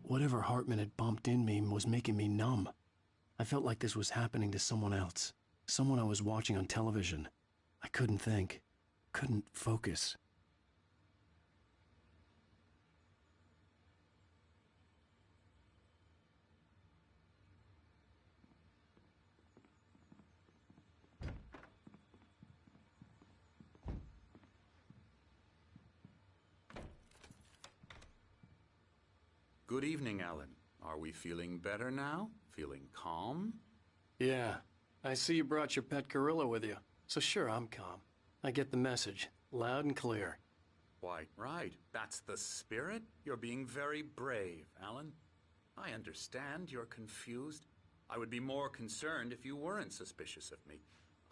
Whatever Hartman had bumped in me was making me numb. I felt like this was happening to someone else. Someone I was watching on television. I couldn't think. Couldn't focus. Good evening, Alan. Are we feeling better now? Feeling calm? Yeah. I see you brought your pet gorilla with you. So sure, I'm calm. I get the message. Loud and clear. Quite right. That's the spirit. You're being very brave, Alan. I understand you're confused. I would be more concerned if you weren't suspicious of me.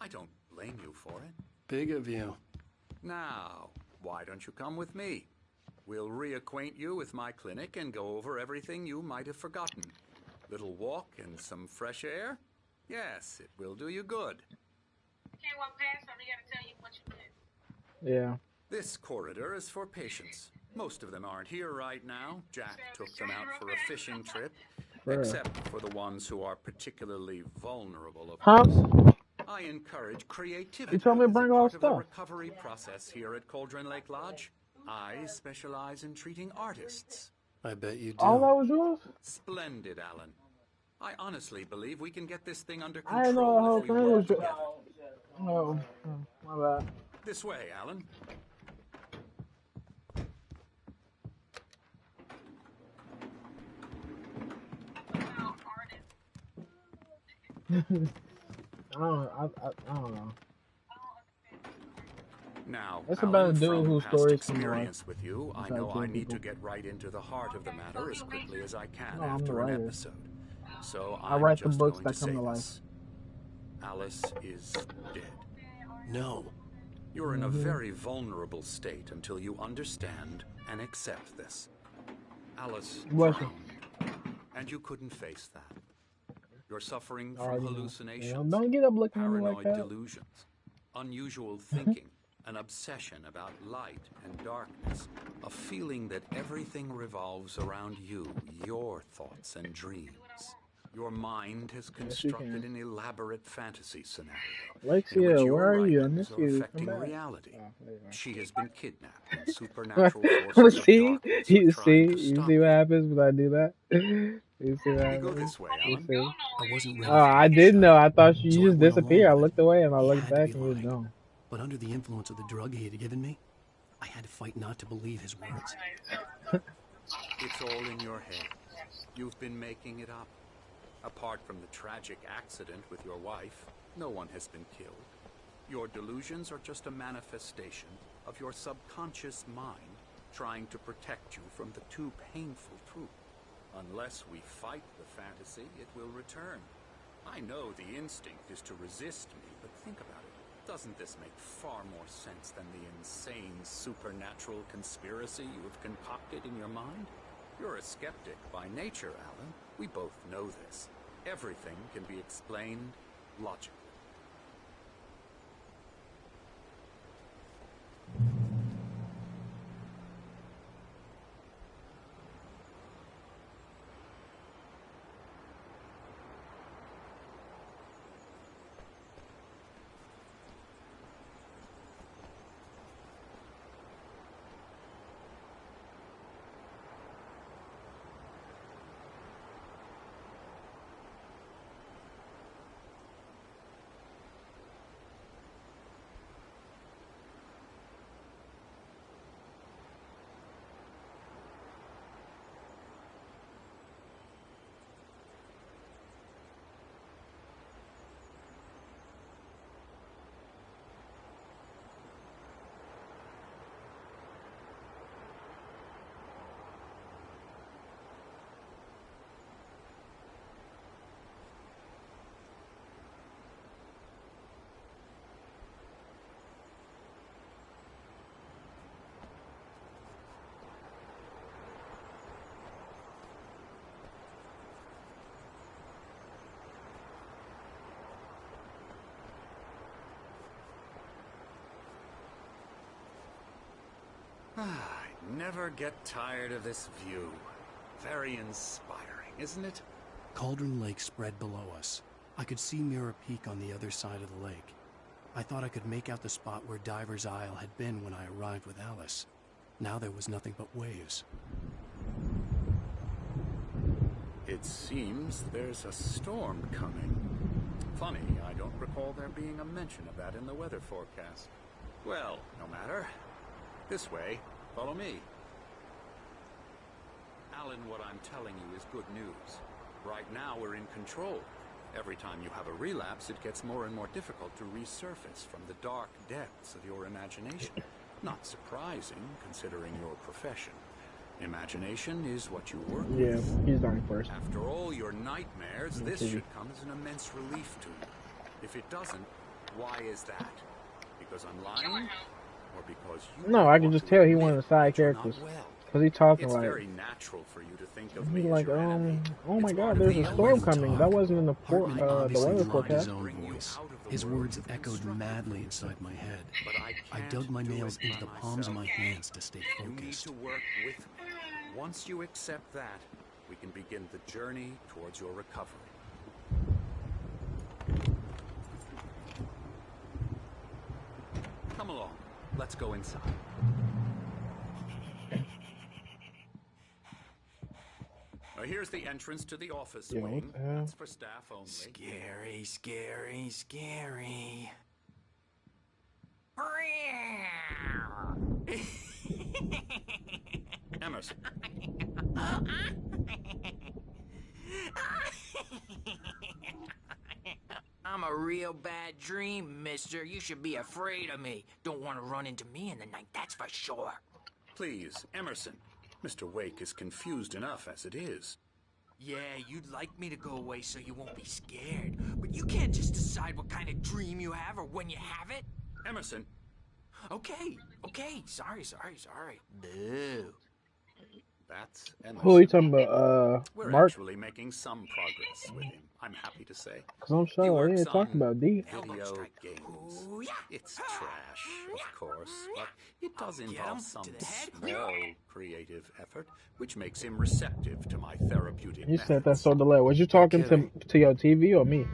I don't blame you for it. Big of you. Now, why don't you come with me? We'll reacquaint you with my clinic and go over everything you might have forgotten. Little walk and some fresh air? Yes, it will do you good. Can't walk past them, they gotta tell you what you did. Yeah. This corridor is for patients. Most of them aren't here right now. Jack took them out for a fishing trip. Except for the ones who are particularly vulnerable, of course. I encourage creativity You told me to bring all as a part of the stuff. recovery process here at Cauldron Lake Lodge. I specialize in treating artists. I bet you do. All that was yours? Splendid, Alan. I honestly believe we can get this thing under I didn't know the control whole if we thing work was yours. together. Oh, my bad. This way, Alan. I don't know. Now, That's Alan, about a dude from whose past stories experience with you, I know kill I need to people. get right into the heart of the matter as quickly as I can No, I'm the after an writer. episode. So I I'm write the just books going that to come say to life. this. Alice is dead. No. You're in a very vulnerable state until you understand and accept this. Alice Bless you. drowned, and you couldn't face that. You're suffering Already from know. hallucinations, Don't get up looking at me like paranoid that. delusions, unusual thinking, an obsession about light and darkness, a feeling that everything revolves around you, your thoughts and dreams. Your mind has constructed an elaborate fantasy scenario in which Lexia, your where are you? I writings miss are you. Come affecting back. reality. Oh, there you go. She has been kidnapped, and supernatural forces of See? darkness You are trying to you stop see what you. happens when I do that? You see what We go happens? this way, You Alan. see? I wasn't ready Oh, for I it to did shut. know. I thought you So I just went disappeared. I along with looked away and I He looked had to back be and you was lying. gone. But under the influence of the drug he had given me, I had to fight not to believe his words. It's all in your head. You've been making it up. Apart from the tragic accident with your wife, no one has been killed. Your delusions are just a manifestation of your subconscious mind trying to protect you from the too painful truth. Unless we fight the fantasy, it will return. I know the instinct is to resist me, but think about it. Doesn't this make far more sense than the insane supernatural conspiracy you have concocted in your mind? You're a skeptic by nature, Alan. We both know this. Everything can be explained logically. I never get tired of this view. Very inspiring, isn't it? Cauldron Lake spread below us. I could see Mirror Peak on the other side of the lake. I thought I could make out the spot where Diver's Isle had been when I arrived with Alice. Now there was nothing but waves. It seems there's a storm coming. Funny, I don't recall there being a mention of that in the weather forecast. Well, no matter. This way. Follow me. Alan, what I'm telling you is good news. Right now, we're in control. Every time you have a relapse, it gets more and more difficult to resurface from the dark depths of your imagination. Not surprising, considering your profession. Imagination is what you work with. Yeah, he's dying first. After all your nightmares, this should come as an immense relief to you. If it doesn't, why is that? Because I'm lying? Or because you No, I can just tell he one of the side that you're not characters. well? Cause he talking It's like, very natural for you to think of he's me like, as your enemy. oh my It's God, part of there's the a storm element. coming. That wasn't in the Hartman the obviously weather lied his forecast. own voice. His words echoed madly inside my head. But I can't dug my do nails it into the by palms of myself. my hands to stay You need focused. to work with me. Once you accept that, we can begin the journey towards your recovery. Come along. Let's go inside. Now here's the entrance to the office Yeah, what wing. the hell? That's for staff only. Scary, scary, scary. Emerson, I'm a real bad dream, mister. You should be afraid of me. Don't want to run into me in the night, that's for sure. please, Emerson. Mr. Wake is confused enough as it is. Yeah, you'd like me to go away so you won't be scared. But you can't just decide what kind of dream you have or when you have it. Emerson, Okay. Sorry. Boo. that's Who are you Emerson. talking about? We're Mark? actually making some progress with him, I'm happy to say. Cause I'm He sure I works didn't talk on about D. Elbow video strike. games. Ooh, yeah. It's trash, of course, but it does Get involve him some to the head. small creative effort, which makes him receptive to my therapeutic You said that methods. so delayed. Was you talking to your TV or me?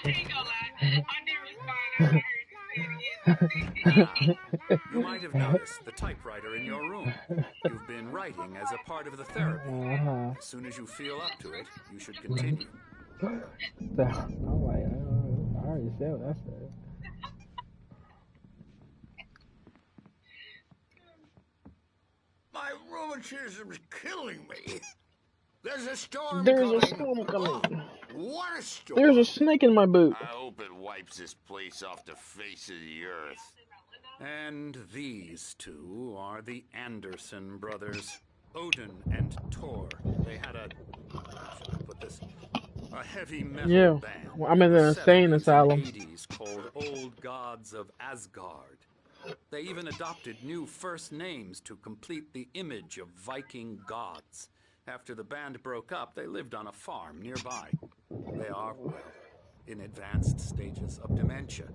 I ain't gonna lie. I did respond after I heard you say it again. You might have noticed the typewriter in your room. You've been writing as a part of the therapy. As soon as you feel up to it, you should continue. I'm like, I already said what I said. My rheumatism's killing me. There's a storm There's coming. a storm coming. Oh, what a storm. There's a snake in my boot. I hope it wipes this place off the face of the earth. And these two are the Anderson brothers, Odin and Tor. They had how should I put this? A heavy metal Yeah. band. Well, I'm in the the insane 70s and asylum. 80s called Old Gods of Asgard. They even adopted new first names to complete the image of Viking gods. After the band broke up, they lived on a farm nearby. They are, well, in advanced stages of dementia.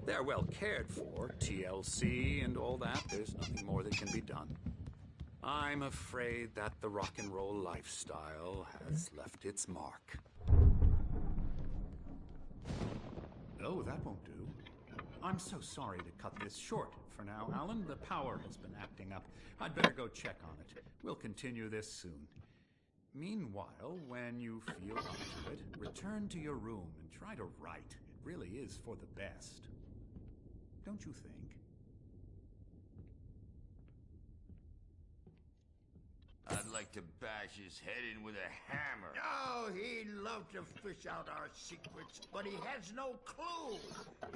They're well cared for, TLC and all that. There's nothing more that can be done. I'm afraid that the rock and roll lifestyle has left its mark. Oh, that won't do. I'm so sorry to cut this short for now, Alan. The power has been acting up. I'd better go check on it. We'll continue this soon. Meanwhile, when you feel up to it, return to your room and try to write. It really is for the best. Don't you think? I'd like to bash his head in with a hammer. Oh, he'd love to fish out our secrets, but he has no clue.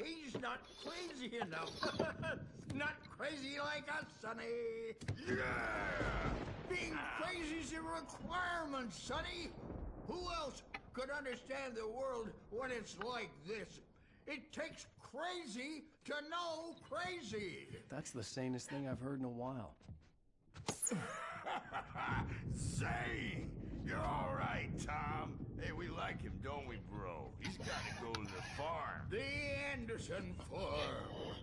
He's not crazy enough. Not crazy like us, Sonny. Yeah! Being crazy's a requirement, Sonny. Who else could understand the world when it's like this? It takes crazy to know crazy. That's the sanest thing I've heard in a while. Zane! You're all right, Tom. Hey, we like him, don't we, bro? He's got to go to the farm. The Anderson Farm.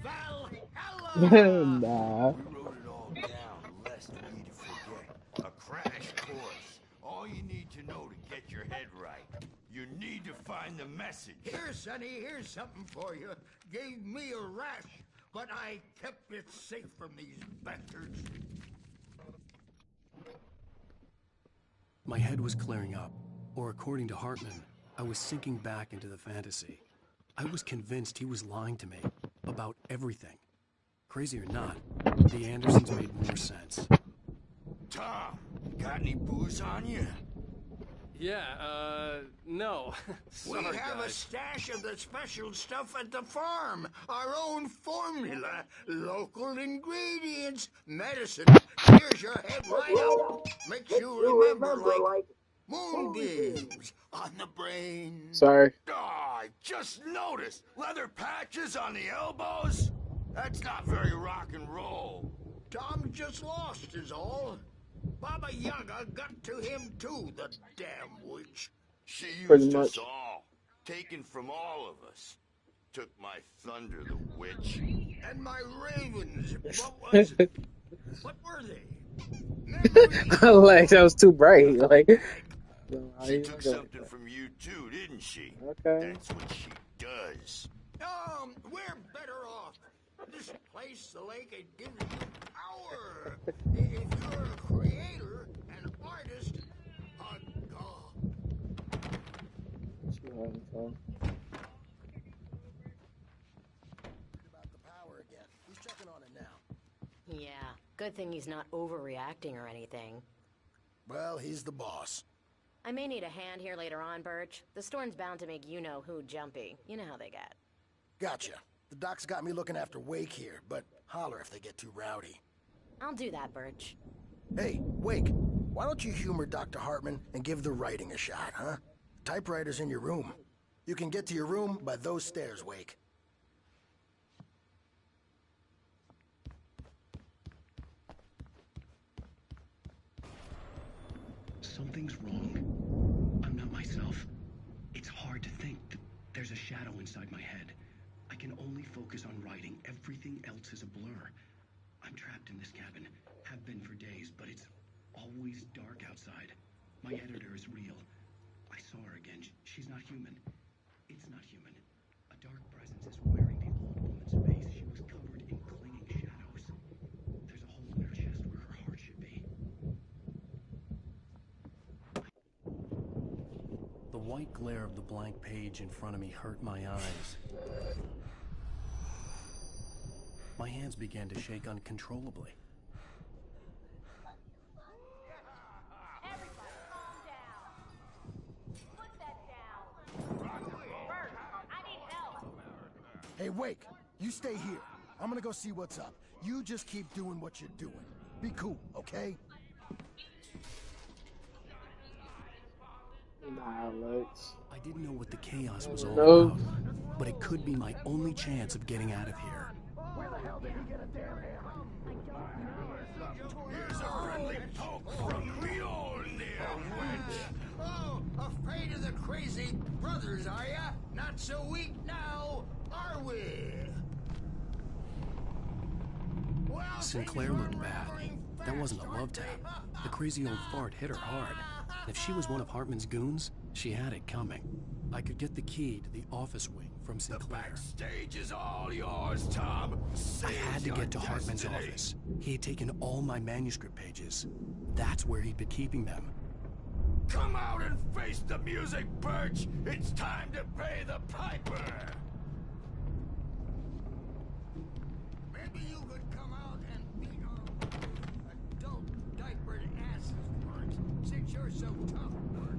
Valhalla! Nah. We wrote it all down, lest we forget. A crash course. All you need to know to get your head right. You need to find the message. Here, Sonny, here's something for you. Gave me a rash, but I kept it safe from these bastards. My head was clearing up, or according to Hartman, I was sinking back into the fantasy. I was convinced he was lying to me about everything. Crazy or not, the Andersons made more sense. Tom, got any booze on you? Yeah, no. We Sorry, have a guys. stash of the special stuff at the farm. Our own formula. Local ingredients. Medicine. Here's your head right up. Makes you remember like moonbeams on the brain. Sorry. Oh, I just noticed. Leather patches on the elbows? That's not very rock and roll. Tom just lost is all. Baba Yaga got to him too, the damn witch. She Pretty used us much. all. Taken from all of us. Took my thunder, the witch. And my ravens. What were they? Memories. Like, that was too bright. Like, how She you took gonna- something from you too, didn't she? Okay. That's what she does. We're better off. This place, the lake, it gives you power. If you're a creator, an artist, a god. She having fun. About the power again. He's checking on it now. Yeah, good thing he's not overreacting or anything. Well, he's the boss. I may need a hand here later on, Birch. The storm's bound to make you-know-who jumpy. You know how they get. Gotcha. The doc's got me looking after Wake here, but holler if they get too rowdy. I'll do that, Birch. Hey, Wake, why don't you humor Dr. Hartman and give the writing a shot, huh? Typewriter's in your room. You can get to your room by those stairs, Wake. Something's wrong. I'm not myself. It's hard to think that there's a shadow inside my head. I can only focus on writing. Everything else is a blur. I'm trapped in this cabin. Have been for days, but it's always dark outside. My editor is real. I saw her again. She's not human. It's not human. A dark presence is wearing the old woman's face. She was covered in clinging shadows. There's a hole in her chest where her heart should be. The white glare of the blank page in front of me hurt my eyes. My hands began to shake uncontrollably. Everybody calm down. Put that down. Bert, I need help. Hey, Wake, you stay here. I'm gonna go see what's up. You just keep doing what you're doing. Be cool, okay? Alex. I didn't know what the chaos was all No. about, but it could be my only chance of getting out of here. Where the hell did he get a damn hammer? Here's a friendly poke from Mjolnir, witch. Oh, afraid of the crazy brothers, are ya? Not so weak now, are we? Well, Sinclair looked bad. That wasn't a love tap. The crazy old fart hit her hard. And if she was one of Hartman's goons, she had it coming. I could get the key to the office wing from The Sinclair. backstage is all yours, Tom. I had to Seize get to your Hartman's destiny. office. He had taken all my manuscript pages. That's where he'd been keeping them. Come out and face the music, Birch. It's time to pay the piper. Maybe you could come out and beat our adult diapered asses for it, since you're so tough, Bert.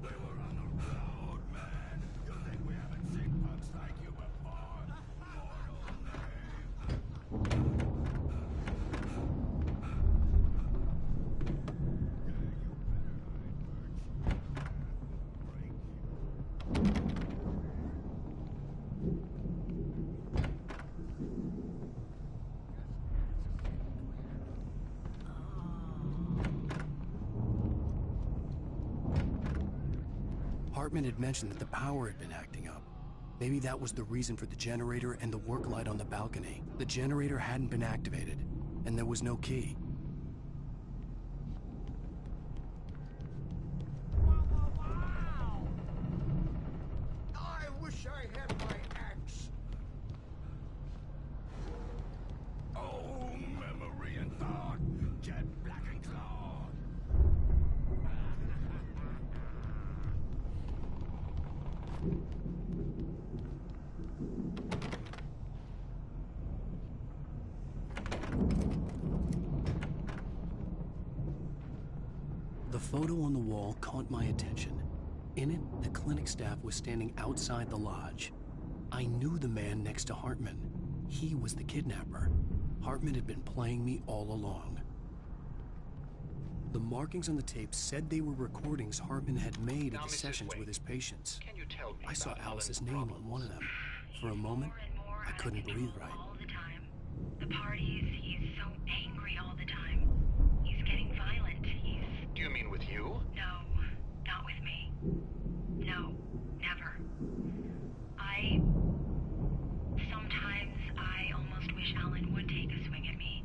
We were on the road, man. You think we haven't seen punks like you before? Mortal name. Hartman had mentioned that the power had been acting up. Maybe that was the reason for the generator and the work light on the balcony. The generator hadn't been activated, and there was no key. I wish I had my axe. Oh, memory and thought, Jet Black and Claw. The photo on the wall caught my attention. In it, the clinic staff was standing outside the lodge. I knew the man next to Hartman. He was the kidnapper. Hartman had been playing me all along. The markings on the tape said they were recordings Hartman had made at the sessions with his patients. Can you tell me I saw about Alice's Alan's name problems? on one of them. For a moment, I couldn't breathe right. All the time. The parties, he's so angry all the time. He's getting violent. Do you mean with you? No, not with me. No, never. Sometimes I almost wish Alan would take a swing at me,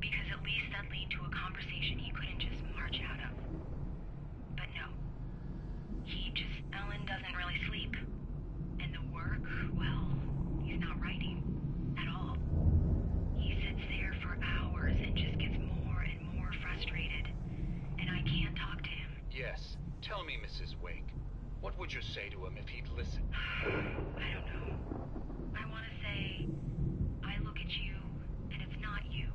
because at least that lead to a conversation he couldn't just march out of. But no. Alan doesn't really sleep. And the work, well, he's not writing at all. He sits there for hours and just gets more and more frustrated. And I can't talk to him. Yes. Tell me, Mrs. Wake. What would you say to him if he'd listen? I don't know. I want to say, I look at you, and it's not you.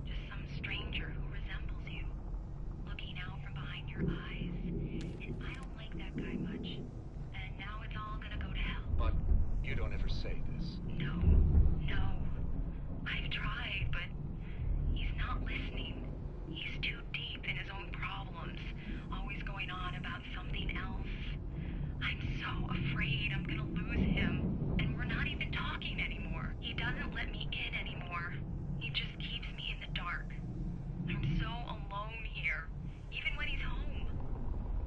Just some stranger who resembles you. Looking out from behind your eyes. And I don't like that guy much. And now it's all gonna go to hell. But you don't ever say this. No. I've tried, but he's not listening. He's too deep in his own problems, always going on about something else. I'm so afraid I'm gonna lose him, and we're not even talking anymore. He doesn't let me in anymore. He just keeps me in the dark. I'm so alone here, even when he's home.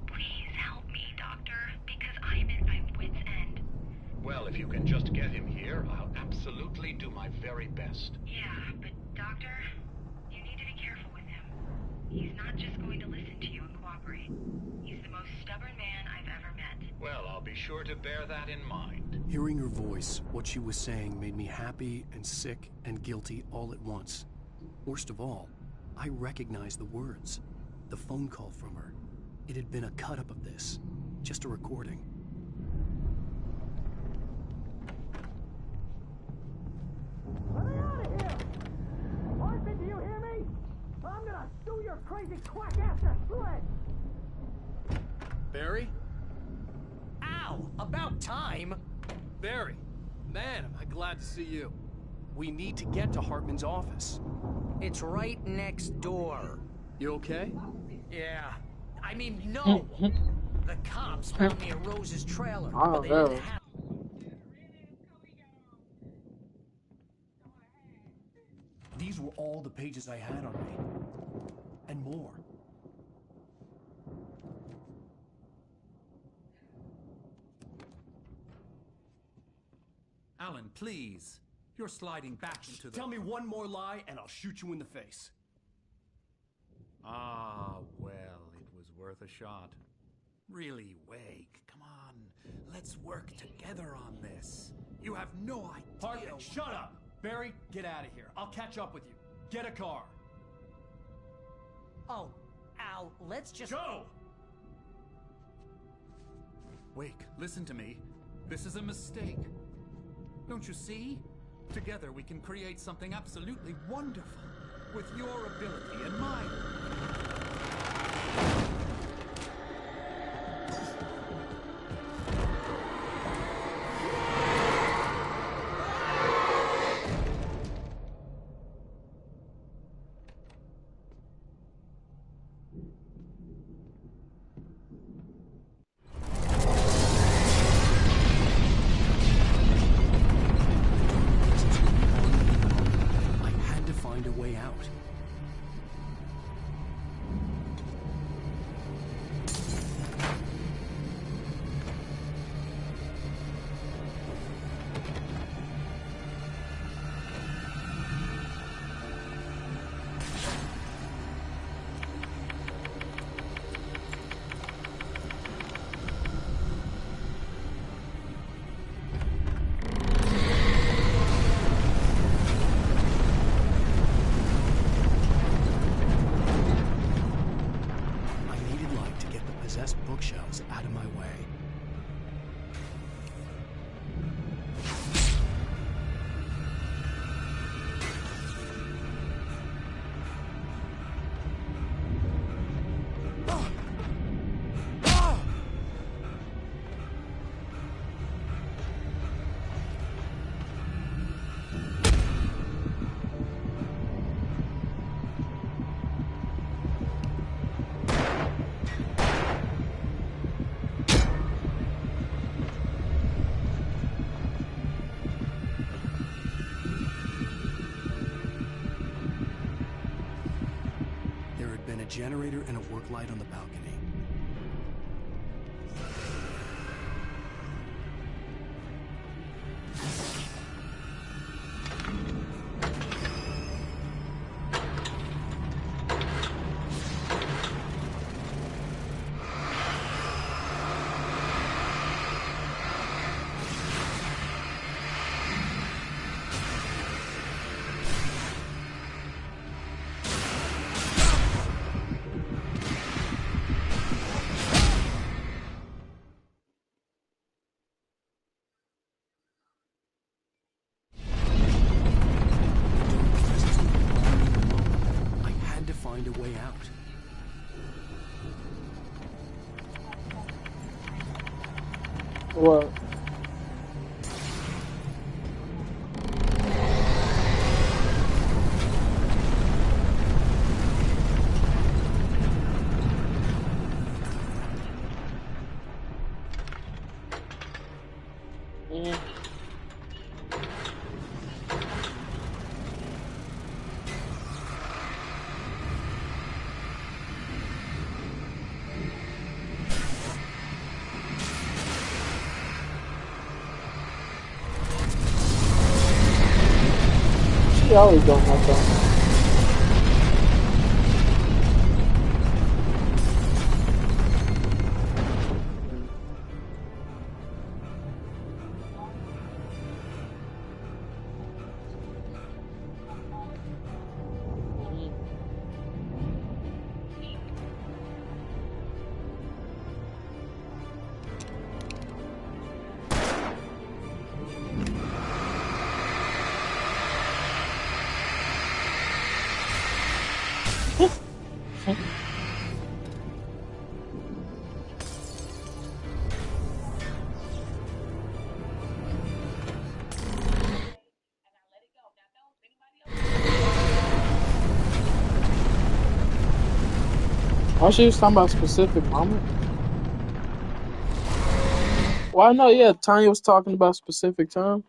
Please help me, Doctor, because I'm at my wit's end. Well, if you can just get him here, I'll absolutely do my very best. Yeah, but Doctor, you need to be careful with him. He's not just going to listen to you and cooperate. He's the most stubborn man I've ever met. Well, I'll be sure to bear that in mind. Hearing her voice, what she was saying made me happy and sick and guilty all at once. Worst of all, I recognized the words. The phone call from her. It had been a cut-up of this. Just a recording. Let me out of here! Arthur, do you hear me? I'm gonna sue your crazy quack ass to shreds! Barry? Ow! About time! Barry! Man, am I glad to see you. We need to get to Hartman's office. It's right next door. You okay? Yeah. I mean, no! The cops found me at Rose's trailer, Oh, but they no. didn't have... These were all the pages I had on me. And more. Alan, please. You're sliding back into the... Tell me one more lie and I'll shoot you in the face. Ah, well, it was worth a shot. Really, Wake, come on. Let's work together on this. You have no idea... Hartman, shut up! Barry, get out of here. I'll catch up with you. Get a car. Oh, Al, let's just... Go! Wake, listen to me. This is a mistake. Don't you see? Together we can create something absolutely wonderful. With your ability and mine. I had to find a way out. recessed bookshelves out of my way. Generator and a work light on the balcony. What? She always doing that though. Oh, she was talking about a specific moment? Well, I know, yeah, Tanya was talking about a specific time.